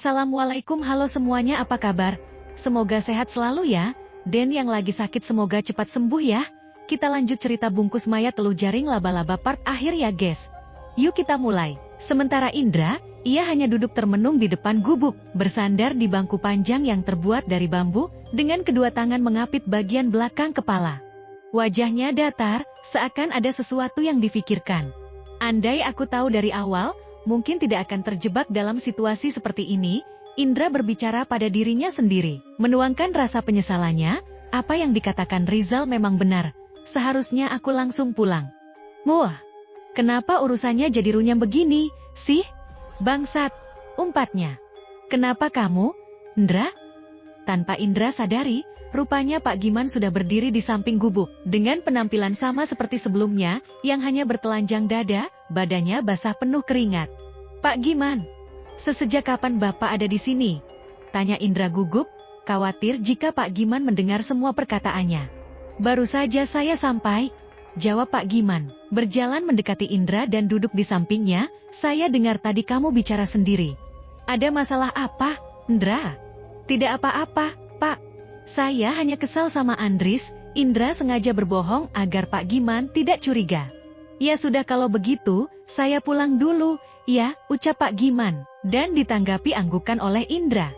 Assalamualaikum, halo semuanya, apa kabar? Semoga sehat selalu ya. Dan yang lagi sakit semoga cepat sembuh ya. Kita lanjut cerita bungkus mayat teluh jaring laba-laba part akhir ya guys. Yuk kita mulai. Sementara Indra, ia hanya duduk termenung di depan gubuk, bersandar di bangku panjang yang terbuat dari bambu, dengan kedua tangan mengapit bagian belakang kepala. Wajahnya datar, seakan ada sesuatu yang difikirkan. Andai aku tahu dari awal, mungkin tidak akan terjebak dalam situasi seperti ini. Indra berbicara pada dirinya sendiri, menuangkan rasa penyesalannya. Apa yang dikatakan Rizal memang benar. Seharusnya aku langsung pulang. Wah, kenapa urusannya jadi runyam begini, sih? Bangsat, umpatnya. Kenapa kamu, Indra? Tanpa Indra sadari, rupanya Pak Giman sudah berdiri di samping gubuk, dengan penampilan sama seperti sebelumnya, yang hanya bertelanjang dada, badannya basah penuh keringat. Pak Giman, sesejak kapan Bapak ada di sini? Tanya Indra gugup, khawatir jika Pak Giman mendengar semua perkataannya. Baru saja saya sampai, jawab Pak Giman, berjalan mendekati Indra dan duduk di sampingnya. Saya dengar tadi kamu bicara sendiri. Ada masalah apa, Indra? Tidak apa-apa, Pak. Saya hanya kesal sama Andris. Indra sengaja berbohong agar Pak Giman tidak curiga. Ya sudah kalau begitu, saya pulang dulu, ya, ucap Pak Giman, dan ditanggapi anggukan oleh Indra.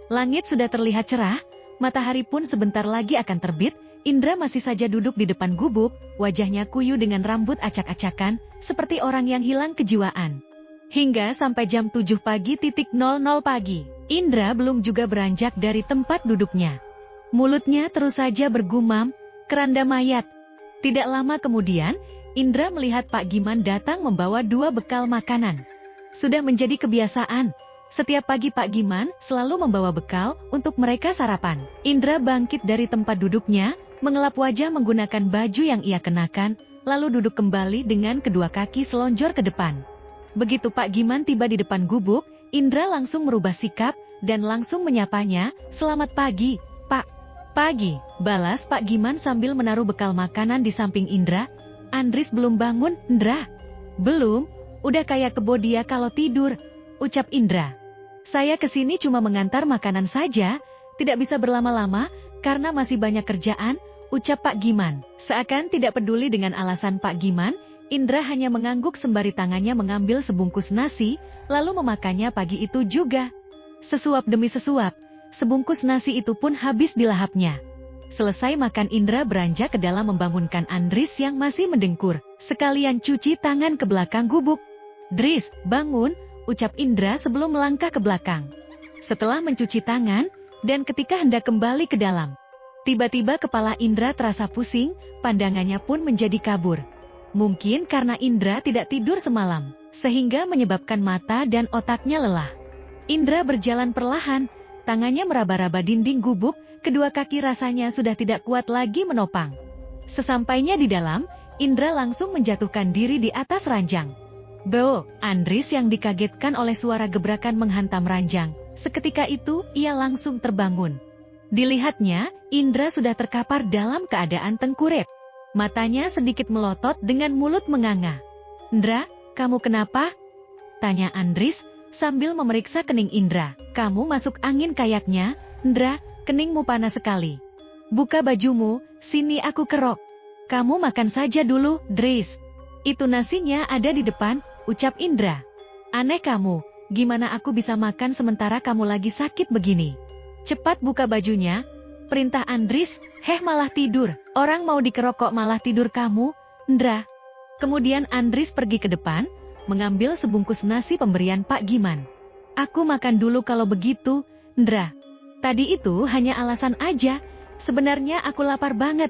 Langit sudah terlihat cerah, matahari pun sebentar lagi akan terbit. Indra masih saja duduk di depan gubuk, wajahnya kuyu dengan rambut acak-acakan, seperti orang yang hilang kejiwaan. Hingga sampai jam 7 pagi, Indra belum juga beranjak dari tempat duduknya. Mulutnya terus saja bergumam, keranda mayat. Tidak lama kemudian, Indra melihat Pak Giman datang membawa 2 bekal makanan. Sudah menjadi kebiasaan, setiap pagi Pak Giman selalu membawa bekal untuk mereka sarapan. Indra bangkit dari tempat duduknya, mengelap wajah menggunakan baju yang ia kenakan, lalu duduk kembali dengan kedua kaki selonjor ke depan. Begitu Pak Giman tiba di depan gubuk, Indra langsung merubah sikap, dan langsung menyapanya, "Selamat pagi, Pak." "Pagi," balas Pak Giman sambil menaruh bekal makanan di samping Indra. "Andris belum bangun, Indra?" "Belum, udah kayak kebo dia kalau tidur," ucap Indra. "Saya kesini cuma mengantar makanan saja, tidak bisa berlama-lama, karena masih banyak kerjaan," ucap Pak Giman. Seakan tidak peduli dengan alasan Pak Giman, Indra hanya mengangguk sembari tangannya mengambil sebungkus nasi, lalu memakannya pagi itu juga. Sesuap demi sesuap, sebungkus nasi itu pun habis dilahapnya. Selesai makan, Indra beranjak ke dalam membangunkan Andris yang masih mendengkur, sekalian cuci tangan ke belakang gubuk. "Dris, bangun," ucap Indra sebelum melangkah ke belakang. Setelah mencuci tangan, dan ketika hendak kembali ke dalam, tiba-tiba kepala Indra terasa pusing, pandangannya pun menjadi kabur. Mungkin karena Indra tidak tidur semalam, sehingga menyebabkan mata dan otaknya lelah. Indra berjalan perlahan, tangannya meraba-raba dinding gubuk, kedua kaki rasanya sudah tidak kuat lagi menopang. Sesampainya di dalam, Indra langsung menjatuhkan diri di atas ranjang. "Bo!" Andris yang dikagetkan oleh suara gebrakan menghantam ranjang. Seketika itu, ia langsung terbangun. Dilihatnya, Indra sudah terkapar dalam keadaan tengkurap. Matanya sedikit melotot dengan mulut menganga. "Indra, kamu kenapa?" tanya Andris, sambil memeriksa kening Indra. "Kamu masuk angin kayaknya, Indra, keningmu panas sekali. Buka bajumu, sini aku kerok." "Kamu makan saja dulu, Dris. Itu nasinya ada di depan," ucap Indra. "Aneh kamu, gimana aku bisa makan sementara kamu lagi sakit begini? Cepat buka bajunya," perintah Andris. "Heh, malah tidur. Orang mau dikerok kok malah tidur kamu, Indra." Kemudian Andris pergi ke depan, mengambil sebungkus nasi pemberian Pak Giman. "Aku makan dulu kalau begitu, Indra. Tadi itu hanya alasan aja. Sebenarnya aku lapar banget,"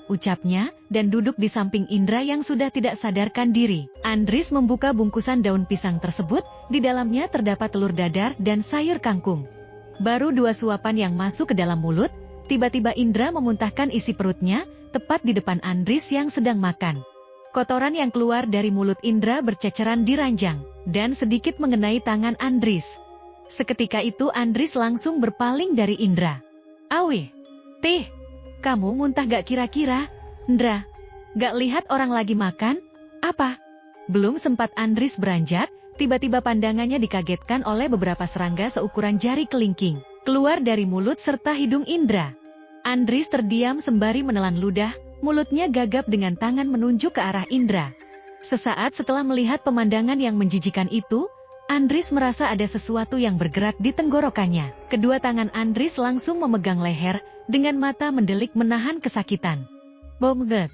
ucapnya, dan duduk di samping Indra yang sudah tidak sadarkan diri. Andris membuka bungkusan daun pisang tersebut, di dalamnya terdapat telur dadar dan sayur kangkung. Baru 2 suapan yang masuk ke dalam mulut, tiba-tiba Indra memuntahkan isi perutnya, tepat di depan Andris yang sedang makan. Kotoran yang keluar dari mulut Indra berceceran di ranjang, dan sedikit mengenai tangan Andris. Seketika itu Andris langsung berpaling dari Indra. "Awih, tih, kamu muntah gak kira-kira, Indra? Gak lihat orang lagi makan? Apa?" Belum sempat Andris beranjak, Tiba-tiba pandangannya dikagetkan oleh beberapa serangga seukuran jari kelingking, keluar dari mulut serta hidung Indra. Andris terdiam sembari menelan ludah, mulutnya gagap dengan tangan menunjuk ke arah Indra. Sesaat setelah melihat pemandangan yang menjijikan itu, Andris merasa ada sesuatu yang bergerak di tenggorokannya. Kedua tangan Andris langsung memegang leher, dengan mata mendelik menahan kesakitan. Bomget.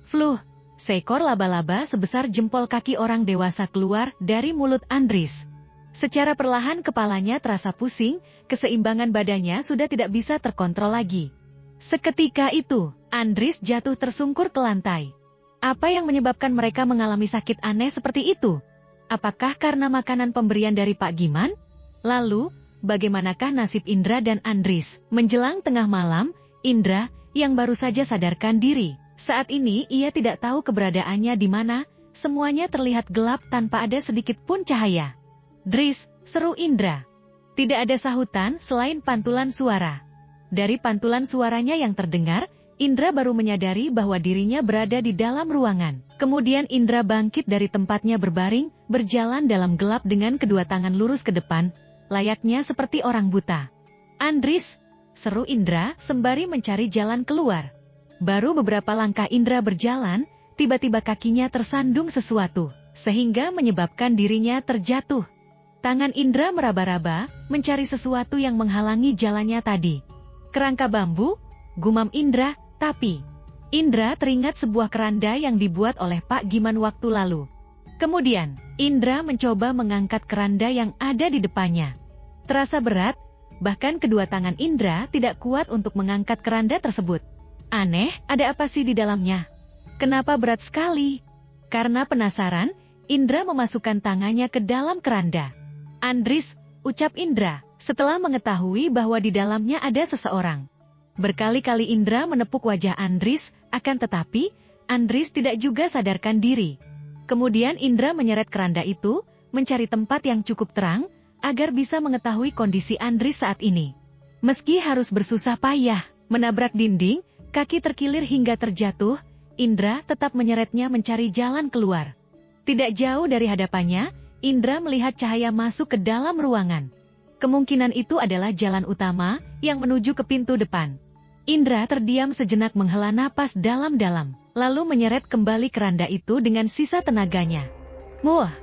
Fluh. Seekor laba-laba sebesar jempol kaki orang dewasa keluar dari mulut Andris. Secara perlahan kepalanya terasa pusing, keseimbangan badannya sudah tidak bisa terkontrol lagi. Seketika itu, Andris jatuh tersungkur ke lantai. Apa yang menyebabkan mereka mengalami sakit aneh seperti itu? Apakah karena makanan pemberian dari Pak Giman? Lalu, bagaimanakah nasib Indra dan Andris? Menjelang tengah malam, Indra, yang baru saja sadarkan diri, saat ini ia tidak tahu keberadaannya di mana, semuanya terlihat gelap tanpa ada sedikit pun cahaya. Dris, seru Indra. Tidak ada sahutan selain pantulan suara. Dari pantulan suaranya yang terdengar, Indra baru menyadari bahwa dirinya berada di dalam ruangan. Kemudian Indra bangkit dari tempatnya berbaring, berjalan dalam gelap dengan kedua tangan lurus ke depan, layaknya seperti orang buta. Andris, seru Indra sembari mencari jalan keluar. Baru beberapa langkah Indra berjalan, tiba-tiba kakinya tersandung sesuatu, sehingga menyebabkan dirinya terjatuh. Tangan Indra meraba-raba, mencari sesuatu yang menghalangi jalannya tadi. Kerangka bambu, gumam Indra, tapi Indra teringat sebuah keranda yang dibuat oleh Pak Giman waktu lalu. Kemudian, Indra mencoba mengangkat keranda yang ada di depannya. Terasa berat, bahkan kedua tangan Indra tidak kuat untuk mengangkat keranda tersebut. Aneh, ada apa sih di dalamnya? Kenapa berat sekali? Karena penasaran, Indra memasukkan tangannya ke dalam keranda. Andris, ucap Indra, setelah mengetahui bahwa di dalamnya ada seseorang. Berkali-kali Indra menepuk wajah Andris, akan tetapi, Andris tidak juga sadarkan diri. Kemudian Indra menyeret keranda itu, mencari tempat yang cukup terang, agar bisa mengetahui kondisi Andris saat ini. Meski harus bersusah payah, menabrak dinding, kaki terkilir hingga terjatuh, Indra tetap menyeretnya mencari jalan keluar. Tidak jauh dari hadapannya, Indra melihat cahaya masuk ke dalam ruangan. Kemungkinan itu adalah jalan utama yang menuju ke pintu depan. Indra terdiam sejenak menghela napas dalam-dalam, lalu menyeret kembali keranda itu dengan sisa tenaganya. Muah,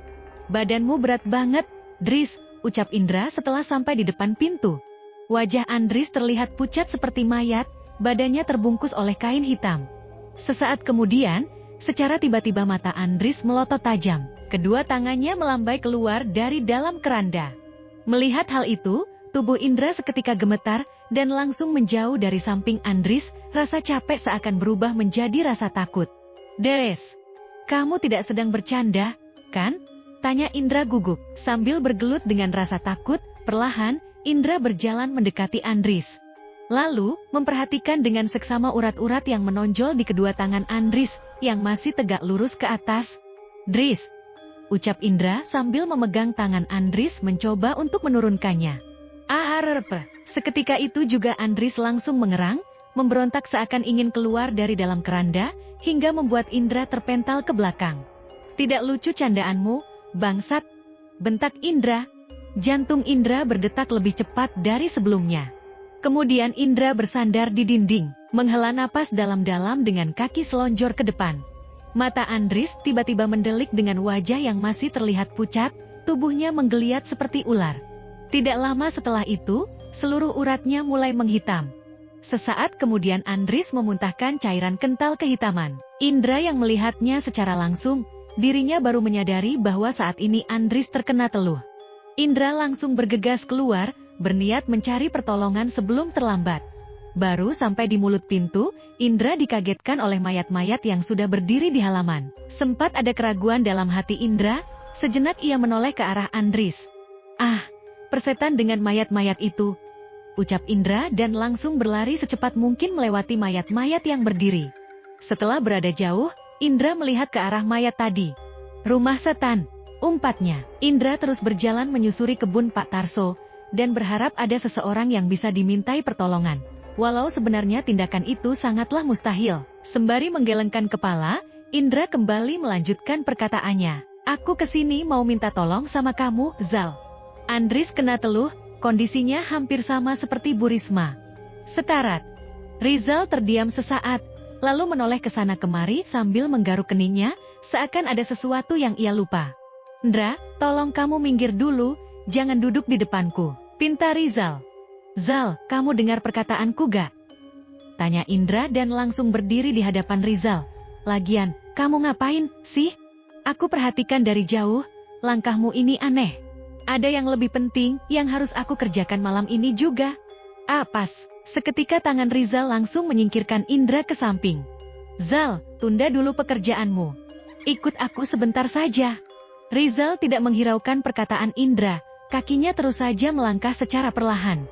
badanmu berat banget, Dris, ucap Indra setelah sampai di depan pintu. Wajah Andris terlihat pucat seperti mayat, badannya terbungkus oleh kain hitam. Sesaat kemudian, secara tiba-tiba mata Andris melotot tajam. Kedua tangannya melambai keluar dari dalam keranda. Melihat hal itu, tubuh Indra seketika gemetar dan langsung menjauh dari samping Andris. Rasa capek seakan berubah menjadi rasa takut. Des, kamu tidak sedang bercanda, kan? Tanya Indra gugup. Sambil bergelut dengan rasa takut, perlahan, Indra berjalan mendekati Andris. Lalu, memperhatikan dengan seksama urat-urat yang menonjol di kedua tangan Andris, yang masih tegak lurus ke atas. Dris, ucap Indra sambil memegang tangan Andris mencoba untuk menurunkannya. Aharp. Seketika itu juga Andris langsung mengerang, memberontak seakan ingin keluar dari dalam keranda, hingga membuat Indra terpental ke belakang. Tidak lucu candaanmu, bangsat, bentak Indra. Jantung Indra berdetak lebih cepat dari sebelumnya. Kemudian Indra bersandar di dinding, menghela napas dalam-dalam dengan kaki selonjor ke depan. Mata Andris tiba-tiba mendelik dengan wajah yang masih terlihat pucat, tubuhnya menggeliat seperti ular. Tidak lama setelah itu, seluruh uratnya mulai menghitam. Sesaat kemudian Andris memuntahkan cairan kental kehitaman. Indra yang melihatnya secara langsung, dirinya baru menyadari bahwa saat ini Andris terkena teluh. Indra langsung bergegas keluar, berniat mencari pertolongan sebelum terlambat. Baru sampai di mulut pintu, Indra dikagetkan oleh mayat-mayat yang sudah berdiri di halaman. Sempat ada keraguan dalam hati Indra, sejenak ia menoleh ke arah Andris. Ah, persetan dengan mayat-mayat itu, ucap Indra dan langsung berlari secepat mungkin melewati mayat-mayat yang berdiri. Setelah berada jauh, Indra melihat ke arah mayat tadi. Rumah setan, umpatnya. Indra terus berjalan menyusuri kebun Pak Tarso, dan berharap ada seseorang yang bisa dimintai pertolongan. Walau sebenarnya tindakan itu sangatlah mustahil. Sembari menggelengkan kepala, Indra kembali melanjutkan perkataannya. Aku kesini mau minta tolong sama kamu, Zal. Andris kena teluh, kondisinya hampir sama seperti Bu Risma. Setarat. Rizal terdiam sesaat, lalu menoleh ke sana kemari sambil menggaruk keningnya, seakan ada sesuatu yang ia lupa. Indra, tolong kamu minggir dulu, jangan duduk di depanku, pinta Rizal. Zal, kamu dengar perkataanku gak? Tanya Indra dan langsung berdiri di hadapan Rizal. Lagian, kamu ngapain sih? Aku perhatikan dari jauh, langkahmu ini aneh. Ada yang lebih penting yang harus aku kerjakan malam ini juga. Pas. Seketika tangan Rizal langsung menyingkirkan Indra ke samping. Zal, tunda dulu pekerjaanmu. Ikut aku sebentar saja. Rizal tidak menghiraukan perkataan Indra, kakinya terus saja melangkah secara perlahan.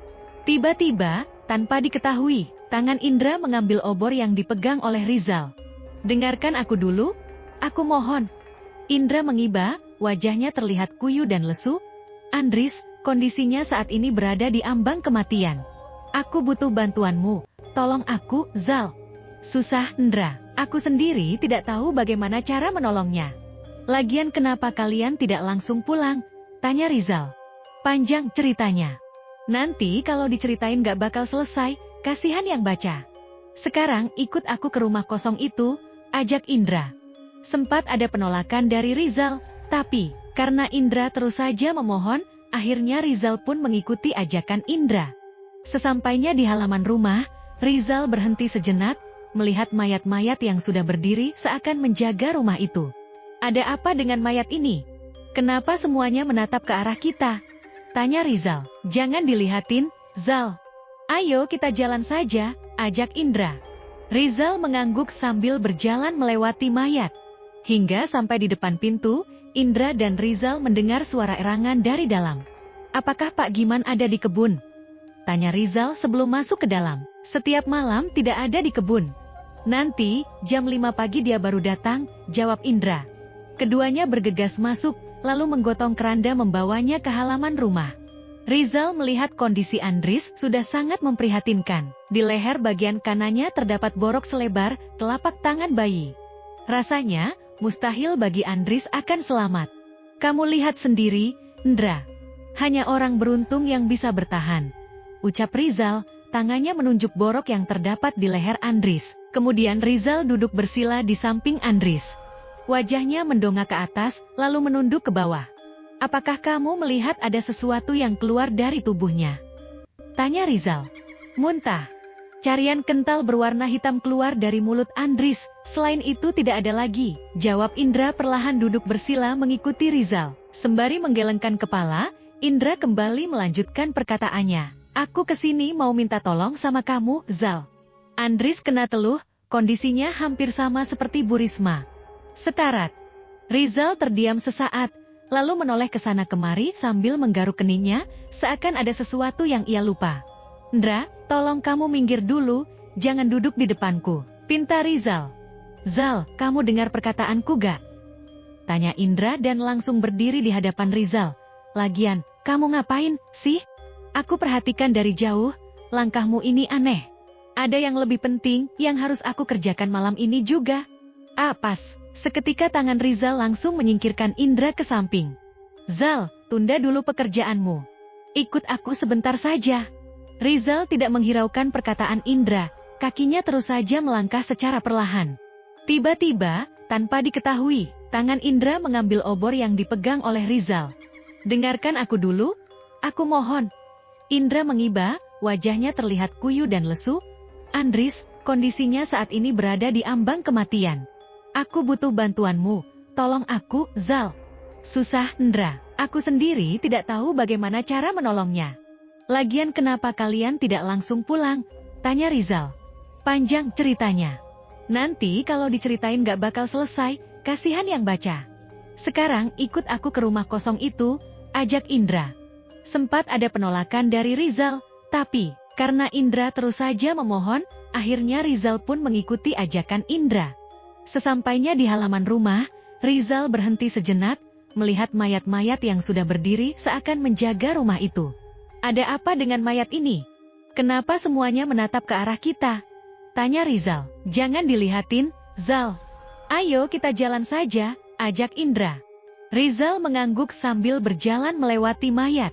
Tiba-tiba, tanpa diketahui, tangan Indra mengambil obor yang dipegang oleh Rizal. Dengarkan aku dulu, aku mohon. Indra mengiba, wajahnya terlihat kuyu dan lesu. Andris, kondisinya saat ini berada di ambang kematian. Aku butuh bantuanmu, tolong aku, Zal. Susah, Indra, aku sendiri tidak tahu bagaimana cara menolongnya. Lagian kenapa kalian tidak langsung pulang? Tanya Rizal. Panjang ceritanya. Nanti kalau diceritain gak bakal selesai, kasihan yang baca. Sekarang ikut aku ke rumah kosong itu, ajak Indra. Sempat ada penolakan dari Rizal, tapi karena Indra terus saja memohon, akhirnya Rizal pun mengikuti ajakan Indra. Sesampainya di halaman rumah, Rizal berhenti sejenak, melihat mayat-mayat yang sudah berdiri seakan menjaga rumah itu. Ada apa dengan mayat ini? Kenapa semuanya menatap ke arah kita? Tanya Rizal. Jangan dilihatin, Zal. Ayo kita jalan saja, ajak Indra. Rizal mengangguk sambil berjalan melewati mayat. Hingga sampai di depan pintu, Indra dan Rizal mendengar suara erangan dari dalam. Apakah Pak Giman ada di kebun? Tanya Rizal sebelum masuk ke dalam. Setiap malam tidak ada di kebun. Nanti, jam 5 pagi dia baru datang, jawab Indra. Keduanya bergegas masuk, lalu menggotong keranda membawanya ke halaman rumah. Rizal melihat kondisi Andris sudah sangat memprihatinkan. Di leher bagian kanannya terdapat borok selebar telapak tangan bayi. Rasanya, mustahil bagi Andris akan selamat. Kamu lihat sendiri, Indra. Hanya orang beruntung yang bisa bertahan. Ucap Rizal, tangannya menunjuk borok yang terdapat di leher Andris. Kemudian Rizal duduk bersila di samping Andris. Wajahnya mendongak ke atas, lalu menunduk ke bawah. Apakah kamu melihat ada sesuatu yang keluar dari tubuhnya? Tanya Rizal. Muntah. Carian kental berwarna hitam keluar dari mulut Andris. Selain itu tidak ada lagi, jawab Indra perlahan duduk bersila mengikuti Rizal. Sembari menggelengkan kepala, Indra kembali melanjutkan perkataannya. Aku kesini mau minta tolong sama kamu, Zal. Andris kena teluh, kondisinya hampir sama seperti Bu Risma. Setarat. Rizal terdiam sesaat, lalu menoleh ke sana kemari sambil menggaruk keningnya, seakan ada sesuatu yang ia lupa. Indra, tolong kamu minggir dulu, jangan duduk di depanku, pinta Rizal. Zal, kamu dengar perkataanku gak? Tanya Indra dan langsung berdiri di hadapan Rizal. Lagian, kamu ngapain sih? Aku perhatikan dari jauh, langkahmu ini aneh. Ada yang lebih penting yang harus aku kerjakan malam ini juga. Pas. Seketika tangan Rizal langsung menyingkirkan Indra ke samping. Zal, tunda dulu pekerjaanmu. Ikut aku sebentar saja. Rizal tidak menghiraukan perkataan Indra, kakinya terus saja melangkah secara perlahan. Tiba-tiba, tanpa diketahui, tangan Indra mengambil obor yang dipegang oleh Rizal. Dengarkan aku dulu, aku mohon. Indra mengiba, wajahnya terlihat kuyu dan lesu. Andris, kondisinya saat ini berada di ambang kematian. Aku butuh bantuanmu, tolong aku, Zal. Susah, Indra, aku sendiri tidak tahu bagaimana cara menolongnya. Lagian kenapa kalian tidak langsung pulang? Tanya Rizal. Panjang ceritanya. Nanti kalau diceritain gak bakal selesai, kasihan yang baca. Sekarang ikut aku ke rumah kosong itu, ajak Indra. Sempat ada penolakan dari Rizal, tapi karena Indra terus saja memohon, akhirnya Rizal pun mengikuti ajakan Indra. Sesampainya di halaman rumah, Rizal berhenti sejenak, melihat mayat-mayat yang sudah berdiri seakan menjaga rumah itu. Ada apa dengan mayat ini? Kenapa semuanya menatap ke arah kita? Tanya Rizal. Jangan dilihatin, Zal. Ayo kita jalan saja, ajak Indra. Rizal mengangguk sambil berjalan melewati mayat.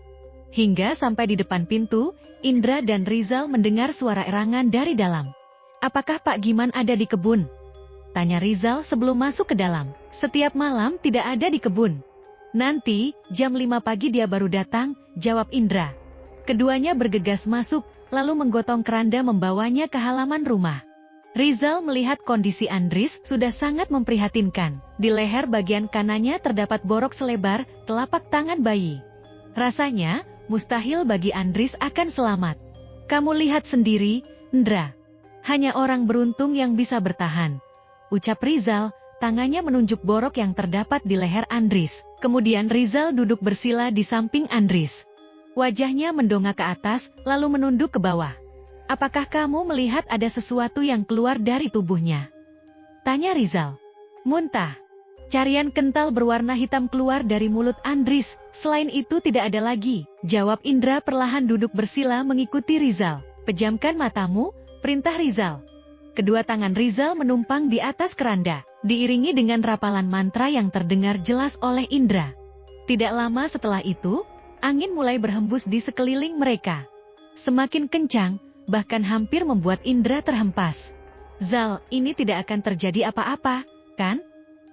Hingga sampai di depan pintu, Indra dan Rizal mendengar suara erangan dari dalam. "Apakah Pak Giman ada di kebun?" tanya Rizal sebelum masuk ke dalam. "Setiap malam tidak ada di kebun. Nanti, jam 5 pagi dia baru datang," jawab Indra. Keduanya bergegas masuk, lalu menggotong keranda membawanya ke halaman rumah. Rizal melihat kondisi Andris sudah sangat memprihatinkan. Di leher bagian kanannya terdapat borok selebar telapak tangan bayi. Rasanya, mustahil bagi Andris akan selamat. "Kamu lihat sendiri, Indra. Hanya orang beruntung yang bisa bertahan," ucap Rizal, tangannya menunjuk borok yang terdapat di leher Andris. Kemudian Rizal duduk bersila di samping Andris. Wajahnya mendongak ke atas, lalu menunduk ke bawah. "Apakah kamu melihat ada sesuatu yang keluar dari tubuhnya?" tanya Rizal. "Muntah. Carian kental berwarna hitam keluar dari mulut Andris, selain itu tidak ada lagi," jawab Indra perlahan duduk bersila mengikuti Rizal. "Pejamkan matamu," perintah Rizal. Kedua tangan Rizal menumpang di atas keranda, diiringi dengan rapalan mantra yang terdengar jelas oleh Indra. Tidak lama setelah itu, angin mulai berhembus di sekeliling mereka. Semakin kencang, bahkan hampir membuat Indra terhempas. "Zal, ini tidak akan terjadi apa-apa, kan?"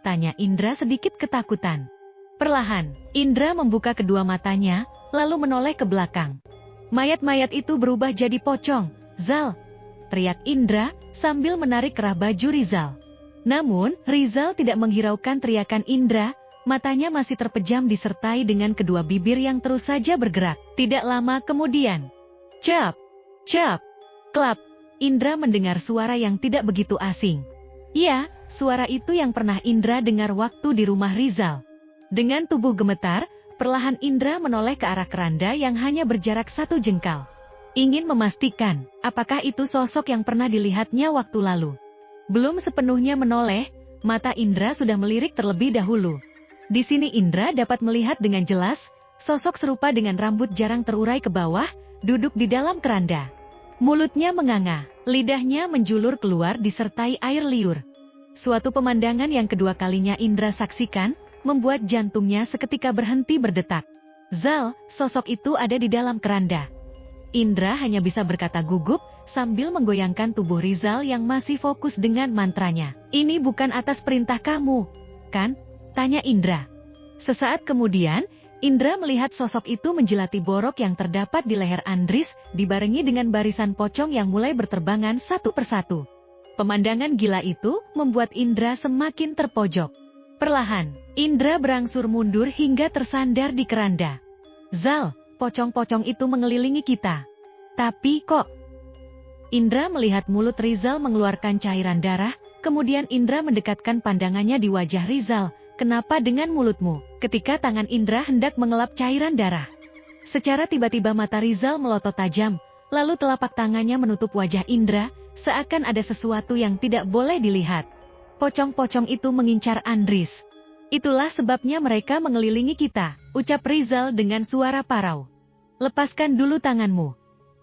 tanya Indra sedikit ketakutan. Perlahan, Indra membuka kedua matanya, lalu menoleh ke belakang. "Mayat-mayat itu berubah jadi pocong, Zal!" teriak Indra sambil menarik kerah baju Rizal. Namun, Rizal tidak menghiraukan teriakan Indra, matanya masih terpejam disertai dengan kedua bibir yang terus saja bergerak. Tidak lama kemudian, "Cap! Cap! Klap!" Indra mendengar suara yang tidak begitu asing. Ya, suara itu yang pernah Indra dengar waktu di rumah Rizal. Dengan tubuh gemetar, perlahan Indra menoleh ke arah keranda yang hanya berjarak 1 jengkal. Ingin memastikan, apakah itu sosok yang pernah dilihatnya waktu lalu. Belum sepenuhnya menoleh, mata Indra sudah melirik terlebih dahulu. Di sini Indra dapat melihat dengan jelas, sosok serupa dengan rambut jarang terurai ke bawah, duduk di dalam keranda. Mulutnya menganga, lidahnya menjulur keluar disertai air liur. Suatu pemandangan yang kedua kalinya Indra saksikan, membuat jantungnya seketika berhenti berdetak. "Zal, sosok itu ada di dalam keranda." Indra hanya bisa berkata gugup, sambil menggoyangkan tubuh Rizal yang masih fokus dengan mantranya. "Ini bukan atas perintah kamu, kan?" tanya Indra. Sesaat kemudian, Indra melihat sosok itu menjilati borok yang terdapat di leher Andris, dibarengi dengan barisan pocong yang mulai berterbangan satu persatu. Pemandangan gila itu membuat Indra semakin terpojok. Perlahan, Indra berangsur mundur hingga tersandar di keranda. "Zal, pocong-pocong itu mengelilingi kita. Tapi kok..." Indra melihat mulut Rizal mengeluarkan cairan darah, kemudian Indra mendekatkan pandangannya di wajah Rizal. "Kenapa dengan mulutmu?" Ketika tangan Indra hendak mengelap cairan darah. Secara tiba-tiba mata Rizal melotot tajam, lalu telapak tangannya menutup wajah Indra, seakan ada sesuatu yang tidak boleh dilihat. "Pocong-pocong itu mengincar Andris. Itulah sebabnya mereka mengelilingi kita," ucap Rizal dengan suara parau. "Lepaskan dulu tanganmu."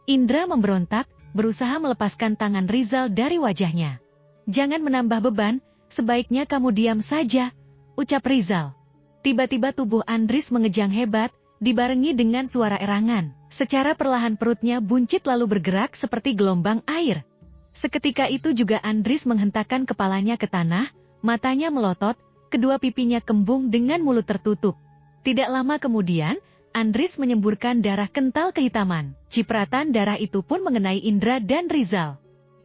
Indra memberontak, berusaha melepaskan tangan Rizal dari wajahnya. "Jangan menambah beban, sebaiknya kamu diam saja," ucap Rizal. Tiba-tiba tubuh Andris mengejang hebat, dibarengi dengan suara erangan. Secara perlahan perutnya buncit lalu bergerak seperti gelombang air. Seketika itu juga Andris menghentakkan kepalanya ke tanah, matanya melotot, kedua pipinya kembung dengan mulut tertutup. Tidak lama kemudian, Andris menyemburkan darah kental kehitaman. Cipratan darah itu pun mengenai Indra dan Rizal.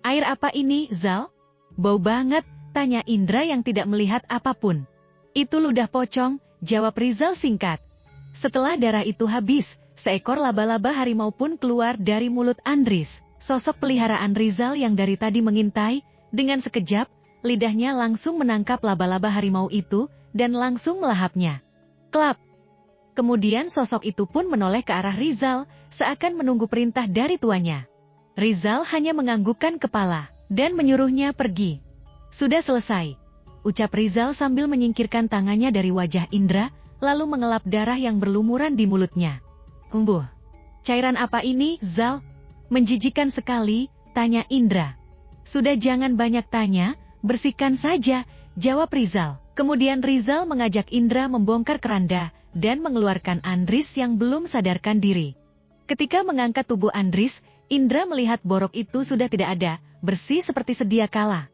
"Air apa ini, Zal? Bau banget," tanya Indra yang tidak melihat apapun. "Itu ludah pocong," jawab Rizal singkat. Setelah darah itu habis, seekor laba-laba harimau pun keluar dari mulut Andris. Sosok peliharaan Rizal yang dari tadi mengintai, dengan sekejap, lidahnya langsung menangkap laba-laba harimau itu, dan langsung melahapnya. Klap! Kemudian sosok itu pun menoleh ke arah Rizal, seakan menunggu perintah dari tuannya. Rizal hanya menganggukkan kepala, dan menyuruhnya pergi. "Sudah selesai," ucap Rizal sambil menyingkirkan tangannya dari wajah Indra, lalu mengelap darah yang berlumuran di mulutnya. "Embuh, cairan apa ini, Zal? Menjijikan sekali," tanya Indra. "Sudah jangan banyak tanya, bersihkan saja," jawab Rizal. Kemudian Rizal mengajak Indra membongkar keranda dan mengeluarkan Andris yang belum sadarkan diri. Ketika mengangkat tubuh Andris, Indra melihat borok itu sudah tidak ada, bersih seperti sedia kala.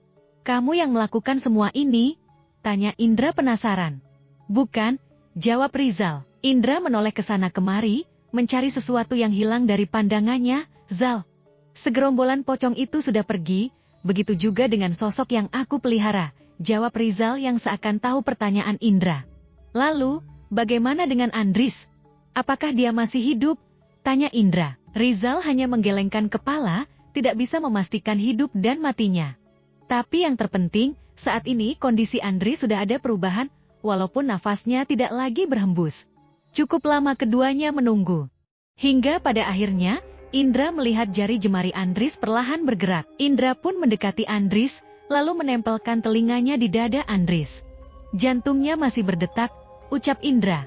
"Kamu yang melakukan semua ini?" tanya Indra penasaran. "Bukan," jawab Rizal. Indra menoleh ke sana kemari, mencari sesuatu yang hilang dari pandangannya. "Zal, segerombolan pocong itu sudah pergi, begitu juga dengan sosok yang aku pelihara," jawab Rizal yang seakan tahu pertanyaan Indra. "Lalu, bagaimana dengan Andris? Apakah dia masih hidup?" tanya Indra. Rizal hanya menggelengkan kepala, tidak bisa memastikan hidup dan matinya. Tapi yang terpenting, saat ini kondisi Andris sudah ada perubahan, walaupun nafasnya tidak lagi berhembus. Cukup lama keduanya menunggu. Hingga pada akhirnya, Indra melihat jari jemari Andris perlahan bergerak. Indra pun mendekati Andris, lalu menempelkan telinganya di dada Andris. "Jantungnya masih berdetak," ucap Indra.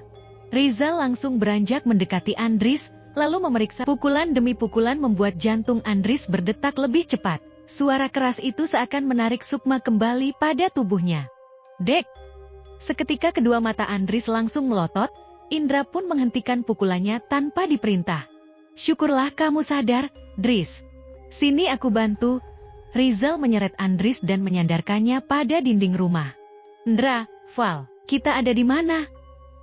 Rizal langsung beranjak mendekati Andris, lalu memeriksa. Pukulan demi pukulan membuat jantung Andris berdetak lebih cepat. Suara keras itu seakan menarik Sukma kembali pada tubuhnya. "Dek!" Seketika kedua mata Andris langsung melotot, Indra pun menghentikan pukulannya tanpa diperintah. "Syukurlah kamu sadar, Dris. Sini aku bantu." Rizal menyeret Andris dan menyandarkannya pada dinding rumah. "Indra, Val, kita ada di mana?"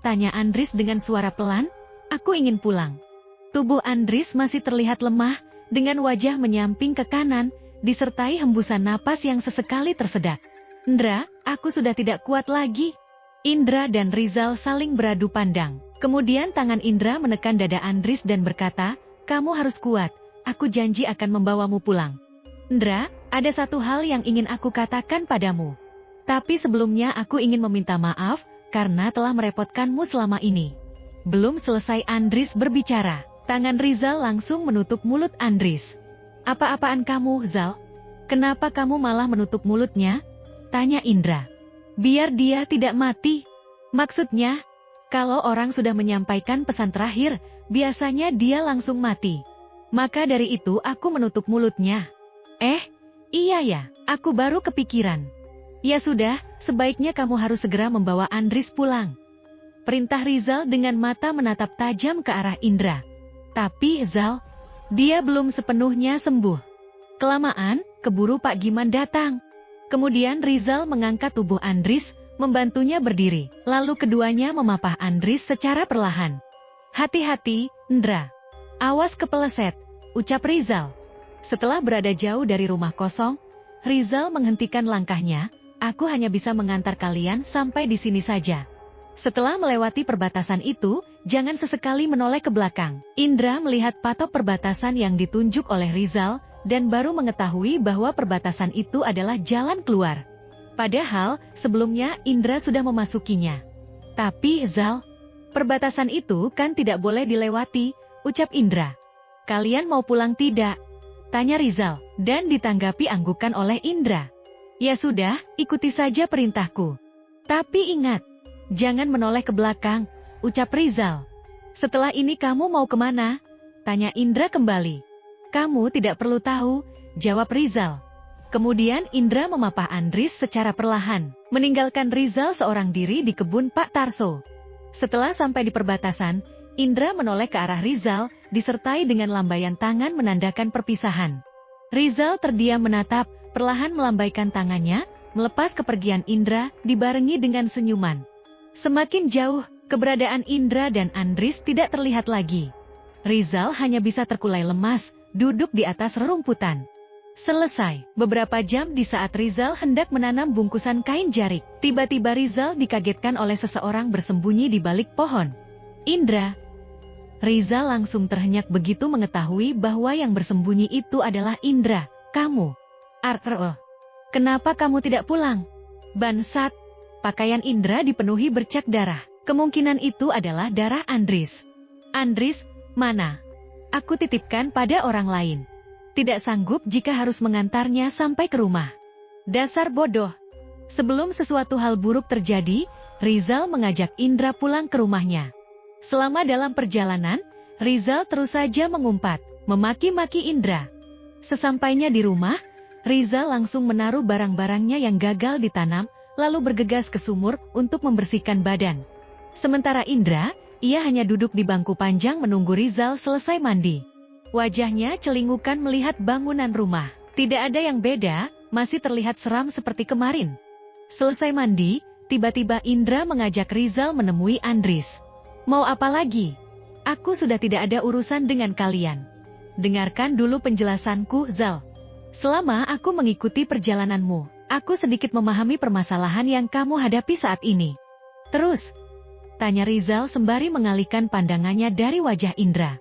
tanya Andris dengan suara pelan. "Aku ingin pulang." Tubuh Andris masih terlihat lemah, dengan wajah menyamping ke kanan, disertai hembusan napas yang sesekali tersedak. "Indra, aku sudah tidak kuat lagi." Indra dan Rizal saling beradu pandang. Kemudian tangan Indra menekan dada Andris dan berkata, "Kamu harus kuat, aku janji akan membawamu pulang." "Indra, ada satu hal yang ingin aku katakan padamu. Tapi sebelumnya aku ingin meminta maaf, karena telah merepotkanmu selama ini." Belum selesai Andris berbicara, tangan Rizal langsung menutup mulut Andris. "Apa-apaan kamu, Zal? Kenapa kamu malah menutup mulutnya?" tanya Indra. "Biar dia tidak mati." "Maksudnya, kalau orang sudah menyampaikan pesan terakhir, biasanya dia langsung mati. Maka dari itu aku menutup mulutnya." Iya ya, aku baru kepikiran." "Ya sudah, sebaiknya kamu harus segera membawa Andris pulang," perintah Rizal dengan mata menatap tajam ke arah Indra. "Tapi Zal, dia belum sepenuhnya sembuh. Kelamaan, keburu Pak Giman datang." Kemudian Rizal mengangkat tubuh Andris, membantunya berdiri, lalu keduanya memapah Andris secara perlahan. "Hati-hati, Indra. Awas kepeleset," ucap Rizal. Setelah berada jauh dari rumah kosong, Rizal menghentikan langkahnya. "Aku hanya bisa mengantar kalian sampai di sini saja. Setelah melewati perbatasan itu, jangan sesekali menoleh ke belakang." Indra melihat patok perbatasan yang ditunjuk oleh Rizal, dan baru mengetahui bahwa perbatasan itu adalah jalan keluar. Padahal, sebelumnya Indra sudah memasukinya. "Tapi Zal, perbatasan itu kan tidak boleh dilewati," ucap Indra. "Kalian mau pulang tidak?" tanya Rizal, dan ditanggapi anggukan oleh Indra. "Ya sudah, ikuti saja perintahku. Tapi ingat, jangan menoleh ke belakang," ucap Rizal. "Setelah ini kamu mau kemana?" tanya Indra kembali. "Kamu tidak perlu tahu," jawab Rizal. Kemudian Indra memapah Andris secara perlahan, meninggalkan Rizal seorang diri di kebun Pak Tarso. Setelah sampai di perbatasan, Indra menoleh ke arah Rizal, disertai dengan lambaian tangan menandakan perpisahan. Rizal terdiam menatap, perlahan melambaikan tangannya, melepas kepergian Indra, dibarengi dengan senyuman. Semakin jauh, keberadaan Indra dan Andris tidak terlihat lagi. Rizal hanya bisa terkulai lemas, duduk di atas rerumputan. Selesai. Beberapa jam di saat Rizal hendak menanam bungkusan kain jarik, tiba-tiba Rizal dikagetkan oleh seseorang bersembunyi di balik pohon. "Indra!" Rizal langsung terhenyak begitu mengetahui bahwa yang bersembunyi itu adalah Indra. "Kamu? Kenapa kamu tidak pulang?" "Bansat!" Pakaian Indra dipenuhi bercak darah. Kemungkinan itu adalah darah Andris. "Andris, mana? Aku titipkan pada orang lain. Tidak sanggup jika harus mengantarnya sampai ke rumah." "Dasar bodoh." Sebelum sesuatu hal buruk terjadi, Rizal mengajak Indra pulang ke rumahnya. Selama dalam perjalanan, Rizal terus saja mengumpat, memaki-maki Indra. Sesampainya di rumah, Rizal langsung menaruh barang-barangnya yang gagal ditanam, lalu bergegas ke sumur untuk membersihkan badan. Sementara Indra, ia hanya duduk di bangku panjang menunggu Rizal selesai mandi. Wajahnya celingukan melihat bangunan rumah. Tidak ada yang beda, masih terlihat seram seperti kemarin. Selesai mandi, tiba-tiba Indra mengajak Rizal menemui Andris. Mau apa lagi? Aku sudah tidak ada urusan dengan kalian. Dengarkan dulu penjelasanku, Zal. Selama aku mengikuti perjalananmu, aku sedikit memahami permasalahan yang kamu hadapi saat ini. Terus? Tanya Rizal sembari mengalihkan pandangannya dari wajah Indra.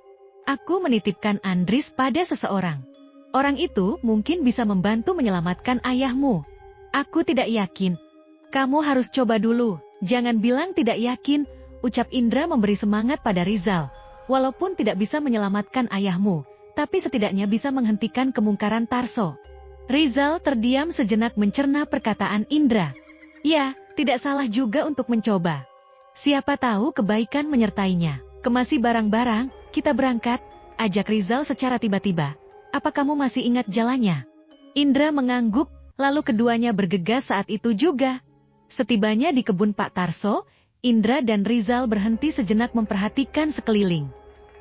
Aku menitipkan Andris pada seseorang. Orang itu mungkin bisa membantu menyelamatkan ayahmu. Aku tidak yakin. Kamu harus coba dulu, jangan bilang tidak yakin, ucap Indra memberi semangat pada Rizal. Walaupun tidak bisa menyelamatkan ayahmu, tapi setidaknya bisa menghentikan kemungkaran Tarso. Rizal terdiam sejenak mencerna perkataan Indra. Ya, tidak salah juga untuk mencoba. Siapa tahu kebaikan menyertainya. Kemasi barang-barang, kita berangkat, ajak Rizal secara tiba-tiba. Apa kamu masih ingat jalannya? Indra mengangguk, lalu keduanya bergegas saat itu juga. Setibanya di kebun Pak Tarso, Indra dan Rizal berhenti sejenak memperhatikan sekeliling.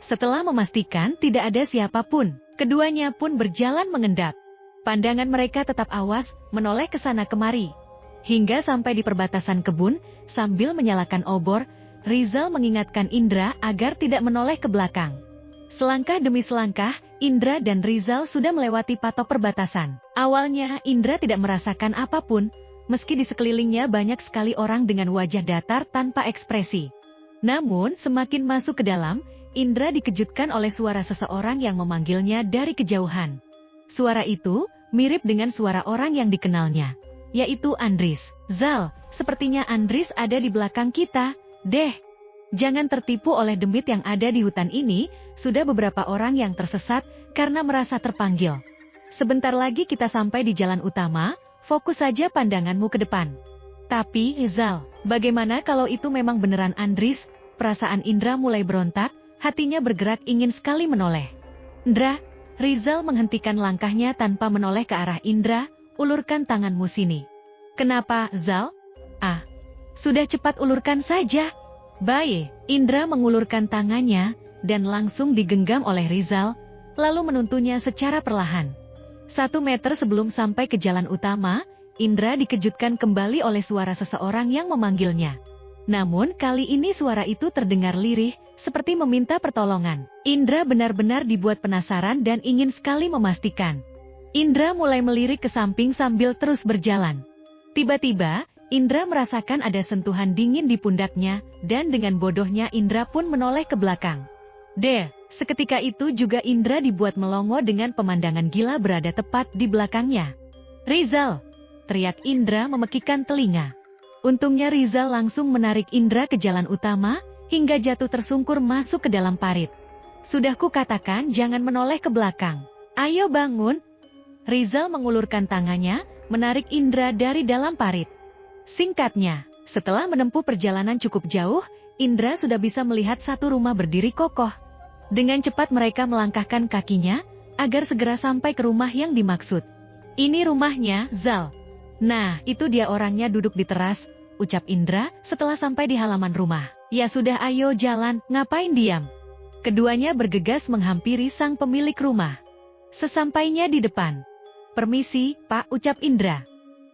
Setelah memastikan tidak ada siapapun, keduanya pun berjalan mengendap. Pandangan mereka tetap awas, menoleh ke sana kemari. Hingga sampai di perbatasan kebun, sambil menyalakan obor, Rizal mengingatkan Indra agar tidak menoleh ke belakang. Selangkah demi selangkah, Indra dan Rizal sudah melewati patok perbatasan. Awalnya Indra tidak merasakan apapun, meski di sekelilingnya banyak sekali orang dengan wajah datar tanpa ekspresi. Namun, semakin masuk ke dalam, Indra dikejutkan oleh suara seseorang yang memanggilnya dari kejauhan. Suara itu mirip dengan suara orang yang dikenalnya, yaitu Andris. Zal, sepertinya Andris ada di belakang kita, deh. Jangan tertipu oleh demit yang ada di hutan ini, sudah beberapa orang yang tersesat karena merasa terpanggil. Sebentar lagi kita sampai di jalan utama, fokus saja pandanganmu ke depan. Tapi, Zal, bagaimana kalau itu memang beneran Andris? Perasaan Indra mulai berontak, hatinya bergerak ingin sekali menoleh. Indra, Rizal menghentikan langkahnya tanpa menoleh ke arah Indra, ulurkan tanganmu sini. Kenapa, Zal? Ah, sudah cepat ulurkan saja. Baik, Indra mengulurkan tangannya, dan langsung digenggam oleh Rizal, lalu menuntunnya secara perlahan. 1 meter sebelum sampai ke jalan utama, Indra dikejutkan kembali oleh suara seseorang yang memanggilnya. Namun kali ini suara itu terdengar lirih, seperti meminta pertolongan. Indra benar-benar dibuat penasaran dan ingin sekali memastikan. Indra mulai melirik ke samping sambil terus berjalan. Tiba-tiba, Indra merasakan ada sentuhan dingin di pundaknya, dan dengan bodohnya Indra pun menoleh ke belakang. Seketika itu juga Indra dibuat melongo dengan pemandangan gila berada tepat di belakangnya. Rizal! Teriak Indra memekikkan telinga. Untungnya Rizal langsung menarik Indra ke jalan utama, hingga jatuh tersungkur masuk ke dalam parit. Sudah kukatakan jangan menoleh ke belakang. Ayo bangun! Rizal mengulurkan tangannya, menarik Indra dari dalam parit. Singkatnya, setelah menempuh perjalanan cukup jauh, Indra sudah bisa melihat satu rumah berdiri kokoh. Dengan cepat mereka melangkahkan kakinya, agar segera sampai ke rumah yang dimaksud. Ini rumahnya, Zal. Nah, itu dia orangnya duduk di teras, ucap Indra, setelah sampai di halaman rumah. Ya sudah ayo jalan, ngapain diam? Keduanya bergegas menghampiri sang pemilik rumah. Sesampainya di depan. Permisi, Pak, ucap Indra.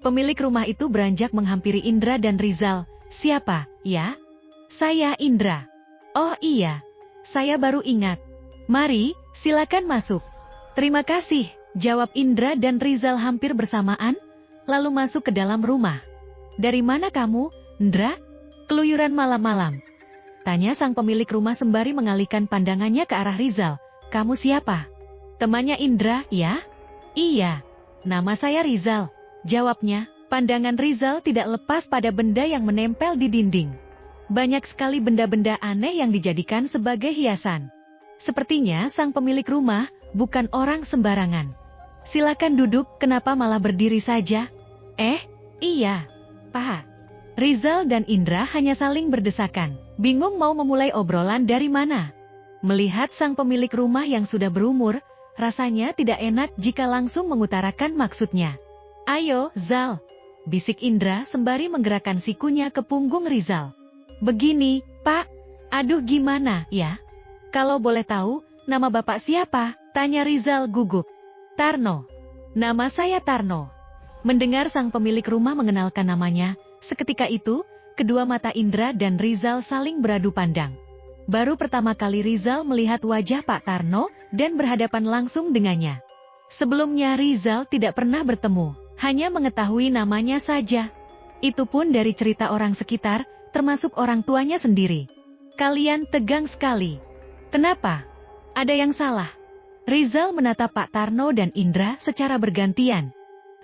Pemilik rumah itu beranjak menghampiri Indra dan Rizal. Siapa, ya? Saya Indra. Oh iya. Saya baru ingat. Mari, silakan masuk. Terima kasih, jawab Indra dan Rizal hampir bersamaan, lalu masuk ke dalam rumah. Dari mana kamu, Indra? Keluyuran malam-malam. Tanya sang pemilik rumah sembari mengalihkan pandangannya ke arah Rizal. Kamu siapa? Temannya Indra, ya? Iya, nama saya Rizal, jawabnya. Pandangan Rizal tidak lepas pada benda yang menempel di dinding. Banyak sekali benda-benda aneh yang dijadikan sebagai hiasan. Sepertinya sang pemilik rumah bukan orang sembarangan. Silakan duduk, kenapa malah berdiri saja? Iya, Pak. Rizal dan Indra hanya saling berdesakan, bingung mau memulai obrolan dari mana. Melihat sang pemilik rumah yang sudah berumur, rasanya tidak enak jika langsung mengutarakan maksudnya. Ayo, Zal. bisik Indra sembari menggerakkan sikunya ke punggung Rizal. Begini, Pak. Aduh gimana, ya? Kalau boleh tahu, nama Bapak siapa? Tanya Rizal gugup. Tarno. Nama saya Tarno. Mendengar sang pemilik rumah mengenalkan namanya, seketika itu, kedua mata Indra dan Rizal saling beradu pandang. Baru pertama kali Rizal melihat wajah Pak Tarno dan berhadapan langsung dengannya. Sebelumnya Rizal tidak pernah bertemu, hanya mengetahui namanya saja. Itu pun dari cerita orang sekitar, termasuk orang tuanya sendiri. Kalian tegang sekali. Kenapa? Ada yang salah? Rizal menatap Pak Tarno dan Indra secara bergantian.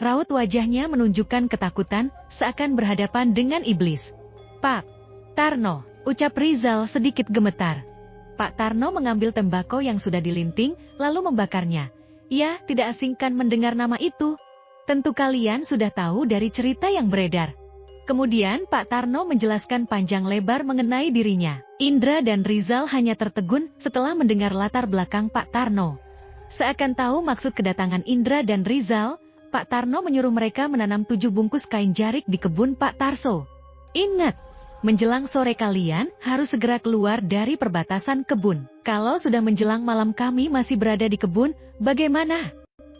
Raut wajahnya menunjukkan ketakutan, seakan berhadapan dengan iblis. Pak Tarno, ucap Rizal sedikit gemetar. Pak Tarno mengambil tembakau yang sudah dilinting, lalu membakarnya. Ia tidak asingkan mendengar nama itu. Tentu kalian sudah tahu dari cerita yang beredar. Kemudian Pak Tarno menjelaskan panjang lebar mengenai dirinya. Indra dan Rizal hanya tertegun setelah mendengar latar belakang Pak Tarno. Seakan tahu maksud kedatangan Indra dan Rizal, Pak Tarno menyuruh mereka menanam 7 bungkus kain jarik di kebun Pak Tarso. Ingat, menjelang sore kalian harus segera keluar dari perbatasan kebun. Kalau sudah menjelang malam kami masih berada di kebun, bagaimana?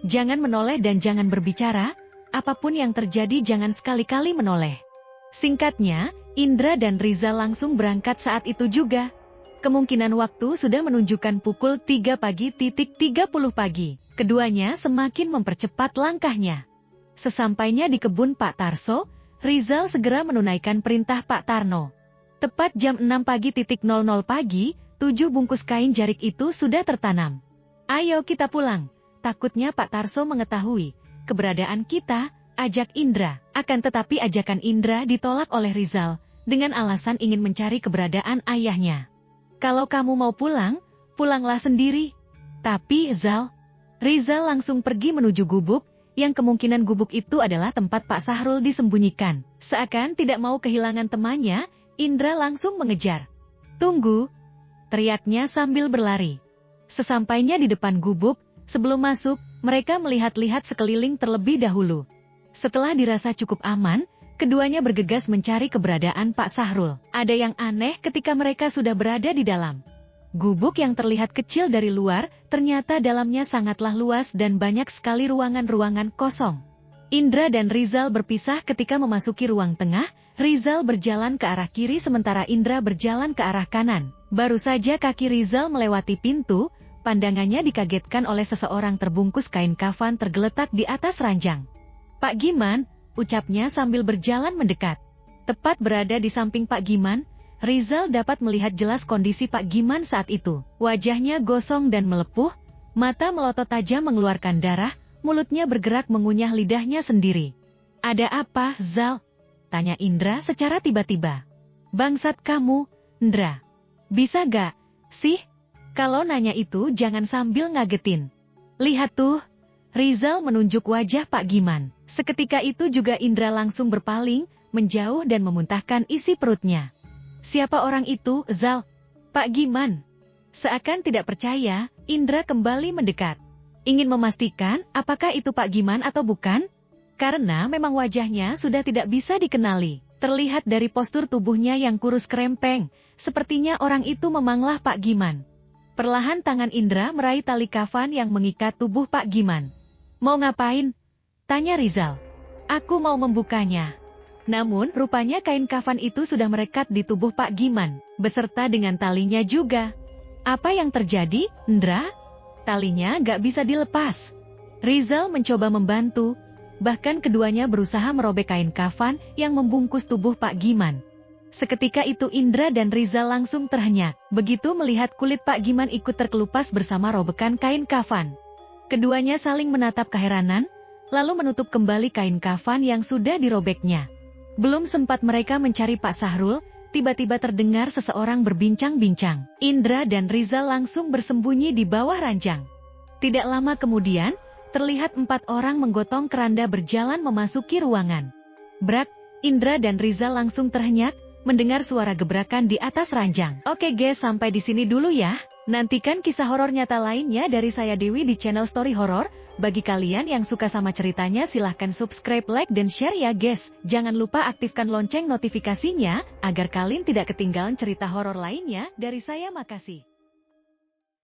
Jangan menoleh dan jangan berbicara, apapun yang terjadi jangan sekali-kali menoleh. Singkatnya, Indra dan Rizal langsung berangkat saat itu juga. Kemungkinan waktu sudah menunjukkan pukul 3 pagi. Keduanya semakin mempercepat langkahnya. Sesampainya di kebun Pak Tarso, Rizal segera menunaikan perintah Pak Tarno. Tepat jam 6 pagi, 7 bungkus kain jarik itu sudah tertanam. Ayo kita pulang. Takutnya Pak Tarso mengetahui keberadaan kita, ajak Indra. Akan tetapi ajakan Indra ditolak oleh Rizal, dengan alasan ingin mencari keberadaan ayahnya. Kalau kamu mau pulang, pulanglah sendiri. Tapi Rizal langsung pergi menuju gubuk, yang kemungkinan gubuk itu adalah tempat Pak Sahrul disembunyikan. Seakan tidak mau kehilangan temannya, Indra langsung mengejar. Tunggu, teriaknya sambil berlari. Sesampainya di depan gubuk, sebelum masuk, mereka melihat-lihat sekeliling terlebih dahulu. Setelah dirasa cukup aman, keduanya bergegas mencari keberadaan Pak Sahrul. Ada yang aneh ketika mereka sudah berada di dalam. Gubuk yang terlihat kecil dari luar, ternyata dalamnya sangatlah luas dan banyak sekali ruangan-ruangan kosong. Indra dan Rizal berpisah ketika memasuki ruang tengah. Rizal berjalan ke arah kiri sementara Indra berjalan ke arah kanan. Baru saja kaki Rizal melewati pintu, pandangannya dikagetkan oleh seseorang terbungkus kain kafan tergeletak di atas ranjang. Pak Giman, ucapnya sambil berjalan mendekat. Tepat berada di samping Pak Giman, Rizal dapat melihat jelas kondisi Pak Giman saat itu. Wajahnya gosong dan melepuh, mata melotot tajam mengeluarkan darah, mulutnya bergerak mengunyah lidahnya sendiri. Ada apa, Zal? Tanya Indra secara tiba-tiba. Bangsat kamu, Indra. Bisa gak sih? Kalau nanya itu jangan sambil ngagetin. Lihat tuh, Rizal menunjuk wajah Pak Giman. Seketika itu juga Indra langsung berpaling, menjauh dan memuntahkan isi perutnya. Siapa orang itu, Zal? Pak Giman. Seakan tidak percaya, Indra kembali mendekat. Ingin memastikan apakah itu Pak Giman atau bukan? Karena memang wajahnya sudah tidak bisa dikenali. Terlihat dari postur tubuhnya yang kurus kerempeng, sepertinya orang itu memanglah Pak Giman. Perlahan tangan Indra meraih tali kafan yang mengikat tubuh Pak Giman. Mau ngapain? Tanya Rizal. Aku mau membukanya. Namun, rupanya kain kafan itu sudah merekat di tubuh Pak Giman, beserta dengan talinya juga. Apa yang terjadi, Indra? Talinya gak bisa dilepas. Rizal mencoba membantu, bahkan keduanya berusaha merobek kain kafan yang membungkus tubuh Pak Giman. Seketika itu Indra dan Rizal langsung terhenyak, begitu melihat kulit Pak Giman ikut terkelupas bersama robekan kain kafan. Keduanya saling menatap keheranan, lalu menutup kembali kain kafan yang sudah dirobeknya. Belum sempat mereka mencari Pak Sahrul, tiba-tiba terdengar seseorang berbincang-bincang. Indra dan Rizal langsung bersembunyi di bawah ranjang. Tidak lama kemudian, terlihat 4 orang menggotong keranda berjalan memasuki ruangan. Brak, Indra dan Rizal langsung terhenyak, mendengar suara gebrakan di atas ranjang. Oke guys, sampai di sini dulu ya. Nantikan kisah horor nyata lainnya dari saya Dewi di channel Story Horor. Bagi kalian yang suka sama ceritanya silahkan subscribe, like, dan share ya guys. Jangan lupa aktifkan lonceng notifikasinya, agar kalian tidak ketinggalan cerita horor lainnya dari saya. Makasih.